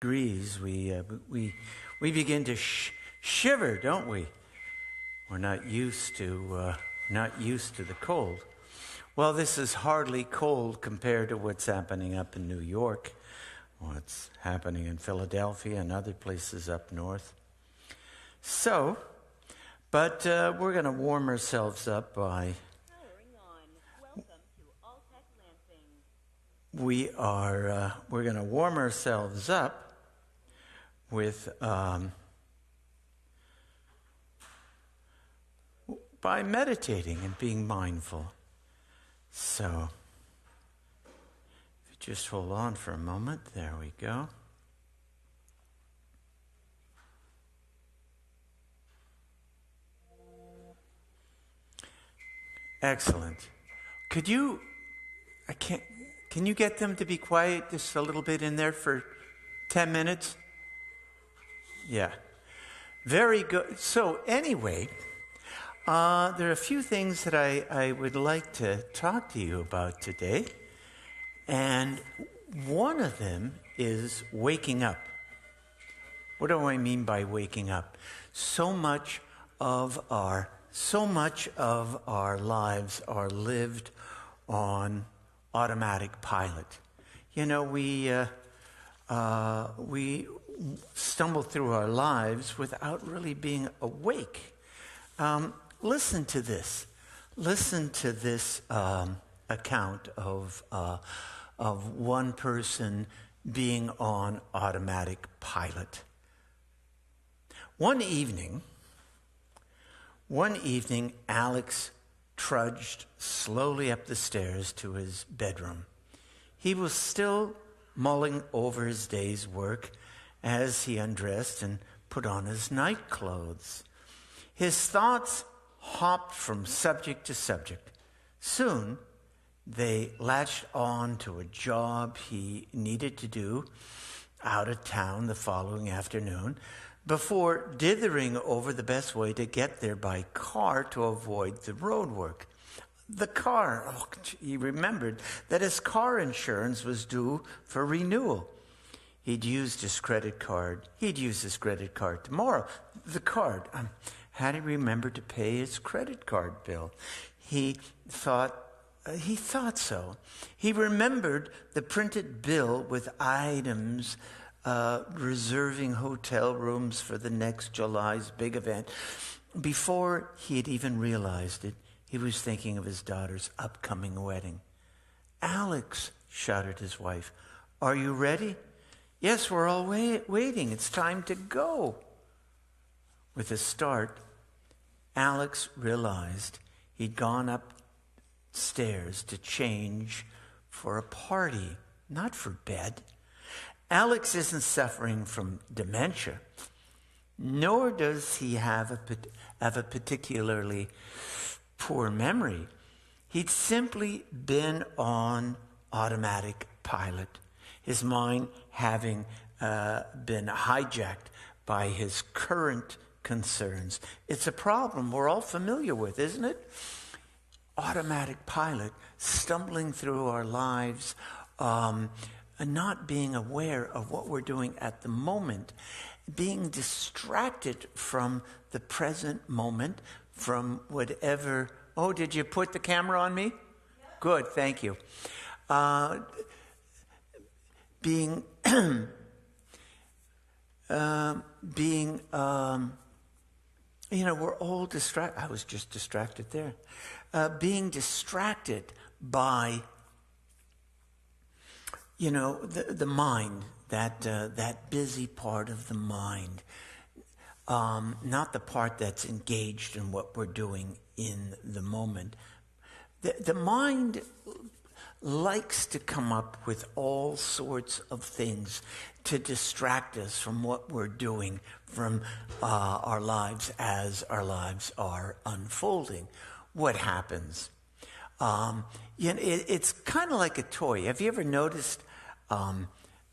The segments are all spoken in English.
Degrees, we begin to shiver, don't we? We're not used to the cold. Well, this is hardly cold compared to what's happening up in New York, what's happening in Philadelphia and other places up north. So, but we're going to warm ourselves up by. We're going to warm ourselves up with by meditating and being mindful. So, if you just hold on for a moment, there we go. Excellent. Can you get them to be quiet just a little bit in there for 10 minutes? Yeah. Very good. So anyway, there are a few things that I would like to talk to you about today. And one of them is waking up. What do I mean by waking up? So much of our lives are lived on automatic pilot. You know, we stumble through our lives without really being awake. Listen to this. Listen to this account of one person being on automatic pilot. One evening, Alex trudged slowly up the stairs to his bedroom. He was still mulling over his day's work as he undressed and put on his night clothes. His thoughts hopped from subject to subject. Soon, they latched on to a job he needed to do out of town the following afternoon before dithering over the best way to get there by car to avoid the road work. The car, he remembered that his car insurance was due for renewal. He'd use his credit card tomorrow. The card, had he remembered to pay his credit card bill? He thought so. He remembered the printed bill with items reserving hotel rooms for the next July's big event. Before he had even realized it, he was thinking of his daughter's upcoming wedding. "Alex," shouted his wife, "are you ready?" "Yes, we're all waiting. It's time to go." With a start, Alex realized he'd gone upstairs to change for a party, not for bed. Alex isn't suffering from dementia, nor does he have a particularly poor memory. He'd simply been on automatic pilot, his mind having been hijacked by his current concerns. It's a problem we're all familiar with, isn't it? Automatic pilot, stumbling through our lives, and not being aware of what we're doing at the moment, being distracted from the present moment, from whatever. Oh, did you put the camera on me? Yeah. Good, thank you. We're all distracted. I was just distracted there. Being distracted by, the mind, that busy part of the mind, not the part that's engaged in what we're doing in the moment. The mind likes to come up with all sorts of things to distract us from what we're doing, from our lives as our lives are unfolding. What happens? It's kind of like a toy. Have you ever noticed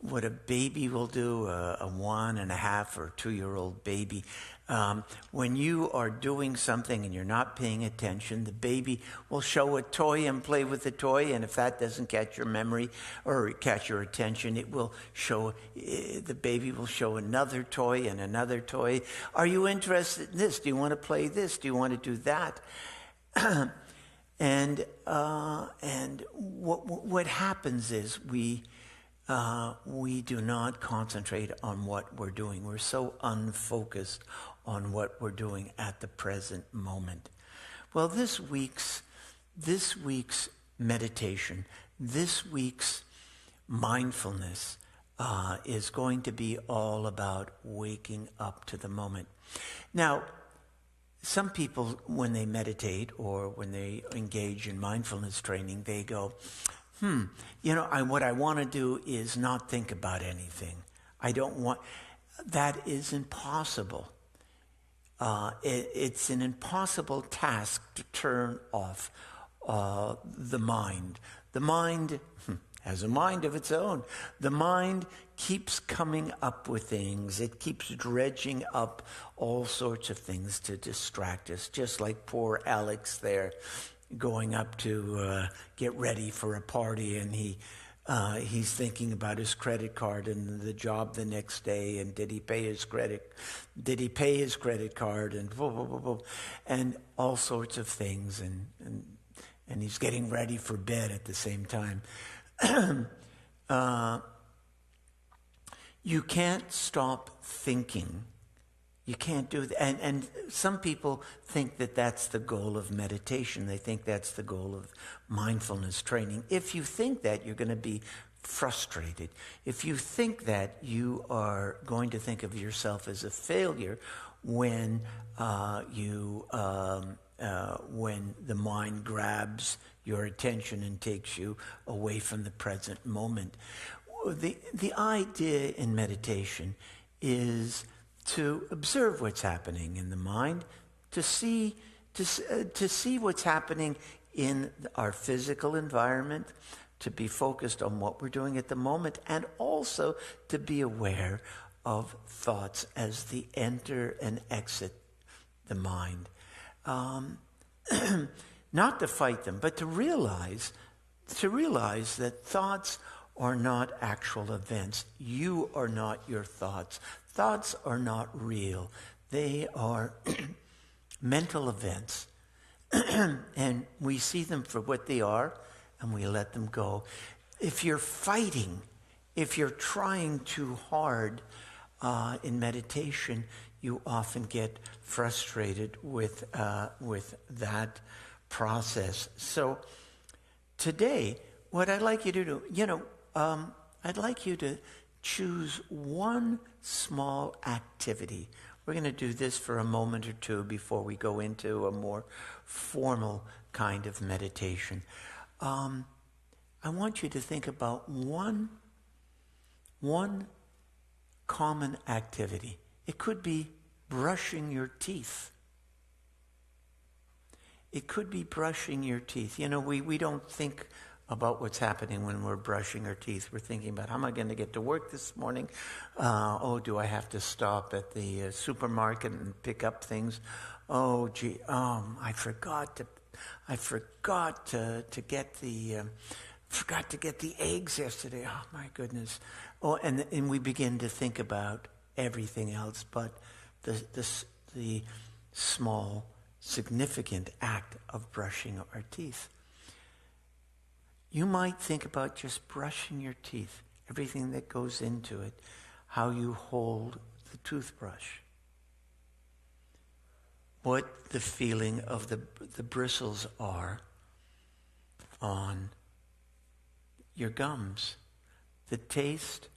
what a baby will do, a 1.5 or 2-year-old baby. When you are doing something and you're not paying attention, the baby will show a toy and play with the toy, and if that doesn't catch your memory or catch your attention, the baby will show another toy and another toy. Are you interested in this? Do you want to play this? Do you want to do that? And what happens is we do not concentrate on what we're doing. We're so unfocused on what we're doing at the present moment. Well, this week's meditation, this week's mindfulness is going to be all about waking up to the moment. Now, some people, when they meditate or when they engage in mindfulness training, they go, what I want to do is not think about anything. That is impossible. It's an impossible task to turn off the mind. The mind has a mind of its own. The mind keeps coming up with things. It keeps dredging up all sorts of things to distract us, just like poor Alex there going up to get ready for a party, and he's thinking about his credit card and the job the next day, and did he pay his credit card, and blah, blah, blah, blah, and all sorts of things, and he's getting ready for bed at the same time. You can't stop thinking. You can't do that. And some people think that that's the goal of meditation. They think that's the goal of mindfulness training. If you think that, you're going to be frustrated. If you think that, you are going to think of yourself as a failure when when the mind grabs your attention and takes you away from the present moment. The idea in meditation is to observe what's happening in the mind, to see what's happening in our physical environment, to be focused on what we're doing at the moment, and also to be aware of thoughts as they enter and exit the mind. Not to fight them, but to realize that thoughts are not actual events. You are not your thoughts. Thoughts are not real. They are mental events. And we see them for what they are, and we let them go. If you're fighting, if you're trying too hard in meditation, you often get frustrated with that process. So today, what I'd like you to do, I'd like you to choose one small activity. We're going to do this for a moment or two before we go into a more formal kind of meditation. I want you to think about one common activity. It could be brushing your teeth. It could be brushing your teeth. We don't think about what's happening when we're brushing our teeth. We're thinking about, how am I going to get to work this morning? Do I have to stop at the supermarket and pick up things? I forgot to get the eggs yesterday. Oh my goodness. And we begin to think about everything else but the small, significant act of brushing our teeth. You might think about just brushing your teeth, everything that goes into it, how you hold the toothbrush, what the feeling of the bristles are on your gums, the taste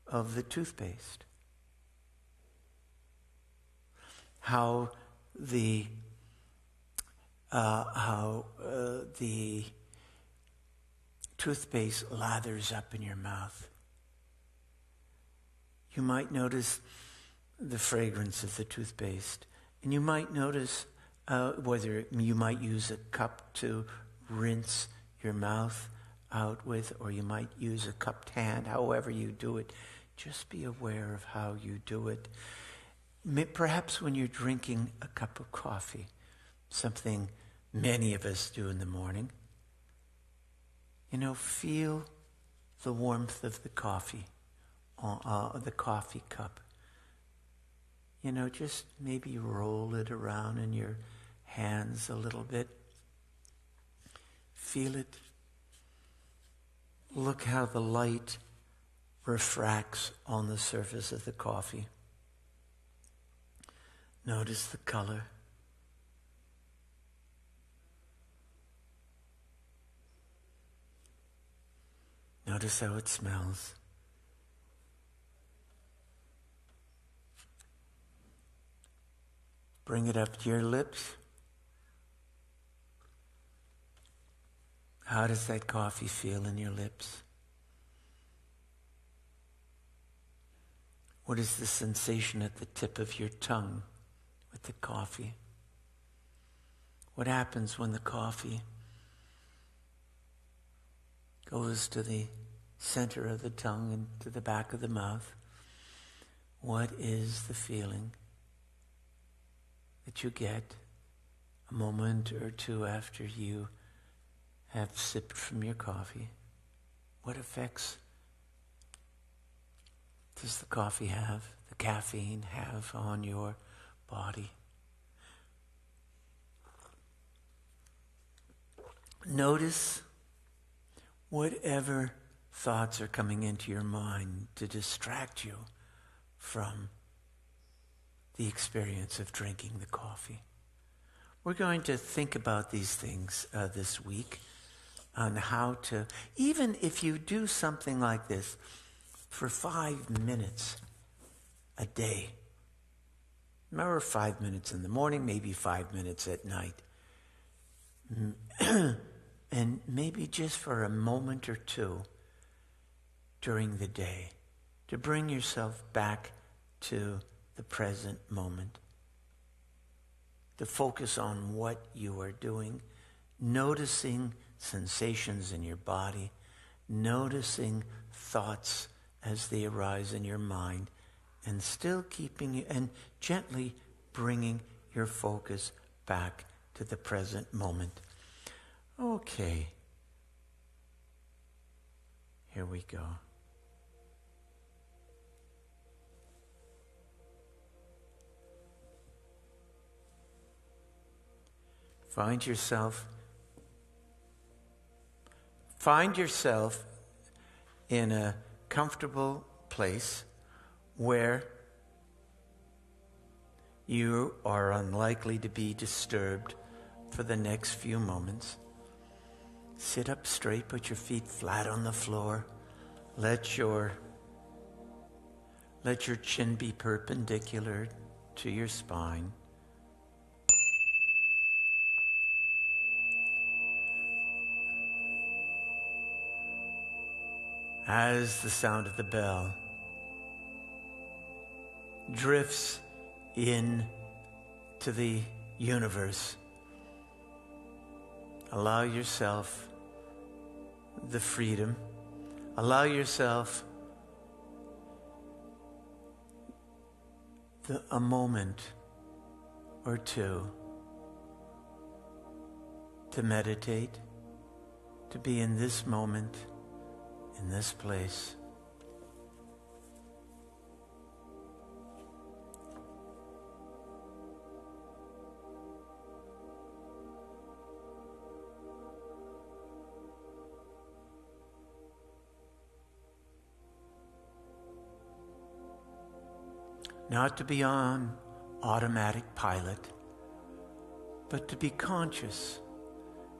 of the toothpaste, how the toothpaste lathers up in your mouth. You might notice the fragrance of the toothpaste, and you might notice whether you might use a cup to rinse your mouth out with, or you might use a cupped hand, however you do it. Just be aware of how you do it. Perhaps when you're drinking a cup of coffee, something many of us do in the morning, feel the warmth of the coffee cup. Just maybe roll it around in your hands a little bit. Feel it. Look how the light refracts on the surface of the coffee. Notice the color. Notice how it smells. Bring it up to your lips. How does that coffee feel in your lips? What is the sensation at the tip of your tongue with the coffee? What happens when the coffee goes to the center of the tongue and to the back of the mouth? What is the feeling that you get a moment or two after you have sipped from your coffee? What effects does the coffee have, the caffeine have on your body? Notice whatever thoughts are coming into your mind to distract you from the experience of drinking the coffee. We're going to think about these things this week on how to, even if you do something like this for 5 minutes a day, remember 5 minutes in the morning, maybe 5 minutes at night, and maybe just for a moment or two during the day, to bring yourself back to the present moment, to focus on what you are doing, noticing sensations in your body, noticing thoughts as they arise in your mind, and still keeping and gently bringing your focus back to the present moment. Okay, here we go. Find yourself in a comfortable place where you are unlikely to be disturbed for the next few moments. Sit up straight, put your feet flat on the floor. Let your chin be perpendicular to your spine. As the sound of the bell drifts in to the universe, allow yourself the freedom, allow yourself a moment or two to meditate, to be in this moment, in this place. Not to be on automatic pilot, but to be conscious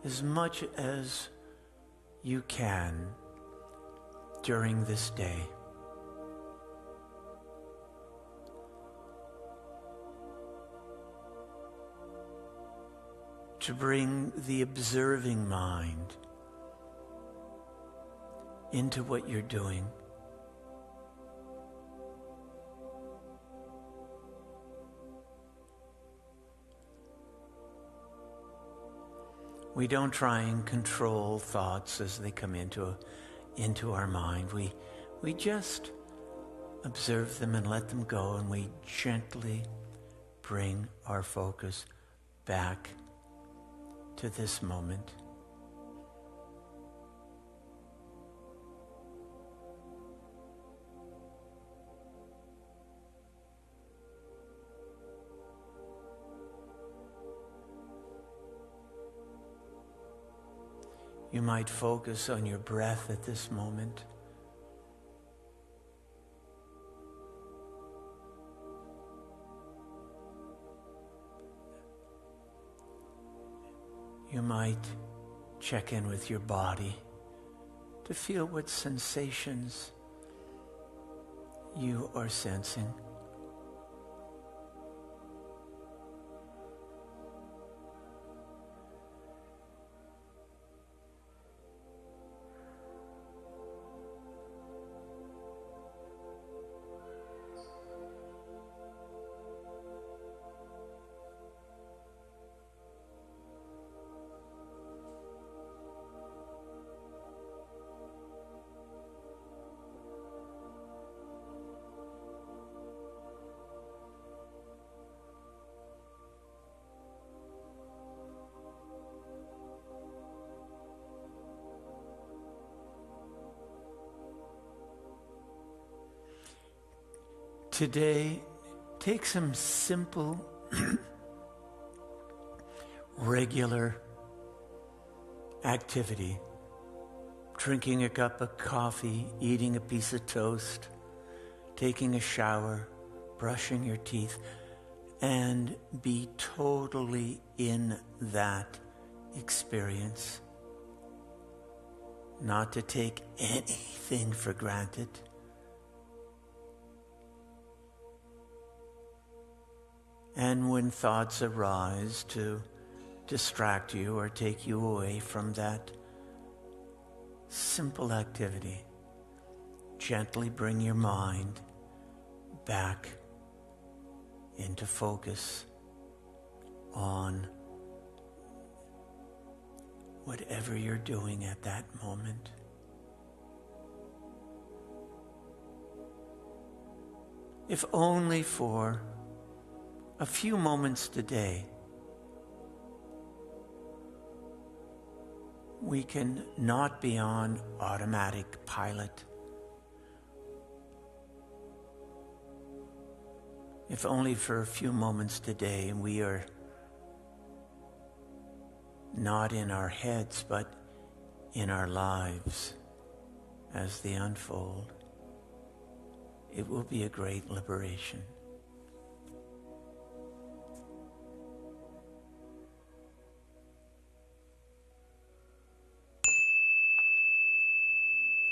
as much as you can during this day. To bring the observing mind into what you're doing. We don't try and control thoughts as they come into our mind. We just observe them and let them go, and we gently bring our focus back to this moment. You might focus on your breath at this moment. You might check in with your body to feel what sensations you are sensing. Today, take some simple, regular activity. Drinking a cup of coffee, eating a piece of toast, taking a shower, brushing your teeth, and be totally in that experience. Not to take anything for granted. And when thoughts arise to distract you or take you away from that simple activity, gently bring your mind back into focus on whatever you're doing at that moment. If only for a few moments today, we can not be on automatic pilot. If only for a few moments today we are not in our heads, but in our lives as they unfold, it will be a great liberation.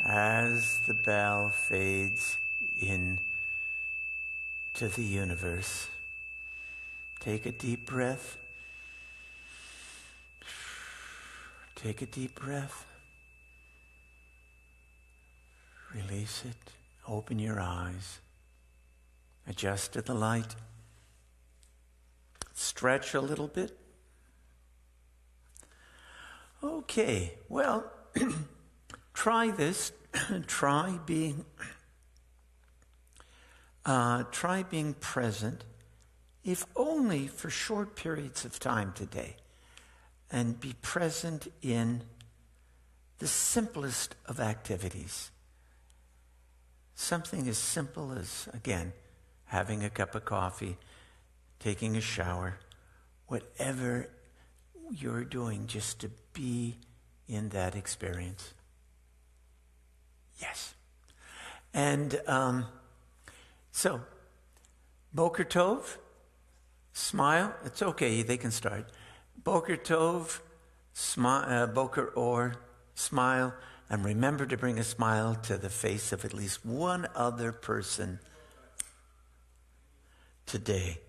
As the bell fades in to the universe, take a deep breath. Take a deep breath. Release it. Open your eyes. Adjust to the light. Stretch a little bit. Okay, well, try this. Try being present, if only for short periods of time today, and be present in the simplest of activities. Something as simple as, again, having a cup of coffee, taking a shower, whatever you're doing, just to be in that experience. Yes. And so, Boker Tov, smile. It's okay, they can start. Boker Tov, Boker Or, smile. And remember to bring a smile to the face of at least one other person today.